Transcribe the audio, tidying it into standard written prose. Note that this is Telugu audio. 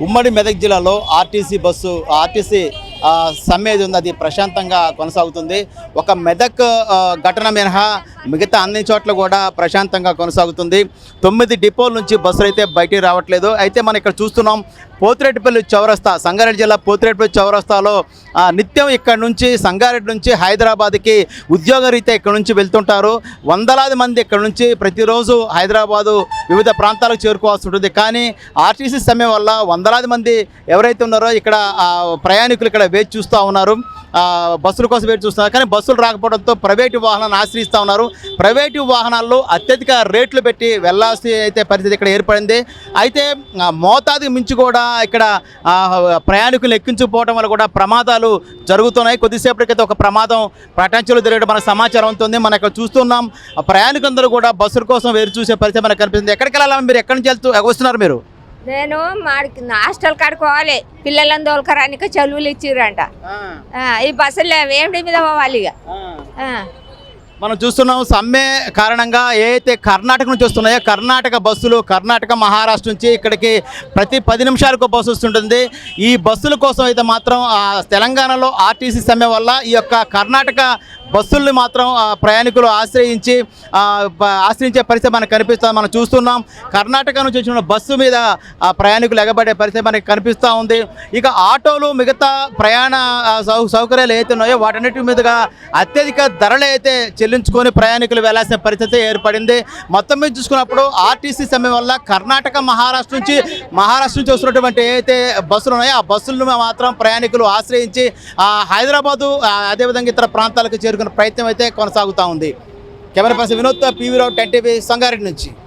ఉమ్మడి మెదక్ జిల్లాలో ఆర్టీసీ సమ్మె ఏది ఉంది అది ప్రశాంతంగా కొనసాగుతుంది. ఒక మెదక్ ఘటన మినహా మిగతా అన్ని చోట్ల కూడా ప్రశాంతంగా కొనసాగుతుంది. 9 డిపోల నుంచి బస్సులు అయితే బయటికి రావట్లేదు. అయితే మనం ఇక్కడ చూస్తున్నాం పోతిరెడ్డిపల్లి చౌరస్తా, సంగారెడ్డి జిల్లా పోతిరెడ్డిపల్లి చౌరస్తాలో నిత్యం ఇక్కడ నుంచి సంగారెడ్డి నుంచి హైదరాబాద్కి ఉద్యోగరీత్యా ఇక్కడ నుంచి వెళ్తుంటారు. వందలాది మంది ఇక్కడ నుంచి ప్రతిరోజు హైదరాబాదు వివిధ ప్రాంతాలకు చేరుకోవాల్సి ఉంటుంది. కానీ ఆర్టీసీ సమ్మె వల్ల వందలాది మంది ఎవరైతే ఉన్నారో ఇక్కడ ప్రయాణికులు ఇక్కడ వేచి చూస్తూ ఉన్నారు, బస్సుల కోసం వేచి చూస్తున్నారు. కానీ బస్సులు రాకపోవడంతో ప్రైవేటు వాహనాలను ఆశ్రయిస్తూ ఉన్నారు. ప్రైవేటు వాహనాల్లో అత్యధిక రేట్లు పెట్టి వెళ్లాల్సి అయితే పరిస్థితి ఇక్కడ ఏర్పడింది. అయితే మోతాదుకు మించి కూడా ఇక్కడ ప్రయాణికులు ఎక్కించుకోవడం వల్ల కూడా ప్రమాదాలు జరుగుతున్నాయి. కొద్దిసేపటికైతే ఒక ప్రమాదం ప్రటంచలు జరిగడం మనకు సమాచారం అవుతుంది. మనం ఇక్కడ చూస్తున్నాం ప్రయాణికులందరూ కూడా బస్సుల కోసం వేరు చూసే పరిస్థితి మనకు కనిపిస్తుంది. ఎక్కడికి వెళ్ళాలి, మీరు ఎక్కడి నుంచి వస్తున్నారు? మీరు నేను హాస్టల్ కాడుకోవాలి, పిల్లలను తోలుకరానికి చదువులు ఇచ్చిర్రంట. ఈ బస్సులు ఏమిటి మీద పోవాలి ఇక. మనం చూస్తున్నాం సమ్మె కారణంగా ఏదైతే కర్ణాటక నుంచి వస్తున్నాయో కర్ణాటక బస్సులు, కర్ణాటక మహారాష్ట్ర నుంచి ఇక్కడికి ప్రతి 10 నిమిషాలకు బస్సు వస్తుంటుంది. ఈ బస్సుల కోసం అయితే మాత్రం తెలంగాణలో ఆర్టీసీ సమ్మె వల్ల ఈ యొక్క కర్ణాటక బస్సుల్ని మాత్రం ప్రయాణికులు ఆశ్రయించే పరిస్థితి మనకు కనిపిస్తుంది. మనం చూస్తున్నాం కర్ణాటక నుంచి వచ్చిన బస్సు మీద ప్రయాణికులు ఎగబడే పరిస్థితి మనకు కనిపిస్తూ ఉంది. ఇక ఆటోలు, మిగతా ప్రయాణ సౌకర్యాలు ఏవైతే ఉన్నాయో వాటన్నిటి మీదుగా అత్యధిక ధరలు అయితే చెల్లించుకొని ప్రయాణికులు వెళ్లాల్సిన పరిస్థితి ఏర్పడింది. మొత్తం మీద చూసుకున్నప్పుడు ఆర్టీసీ సమ్మె వల్ల కర్ణాటక, మహారాష్ట్ర నుంచి వస్తున్నటువంటి ఏదైతే బస్సులు ఉన్నాయో ఆ బస్సులను మాత్రం ప్రయాణికులు ఆశ్రయించి హైదరాబాదు అదేవిధంగా ఇతర ప్రాంతాలకు చేరుకునే ప్రయత్నం అయితే కొనసాగుతూ ఉంది. కెమెరా పర్సన్ వినోద్, PV రావు, 10 టీవీ, సంగారెడ్డి నుంచి.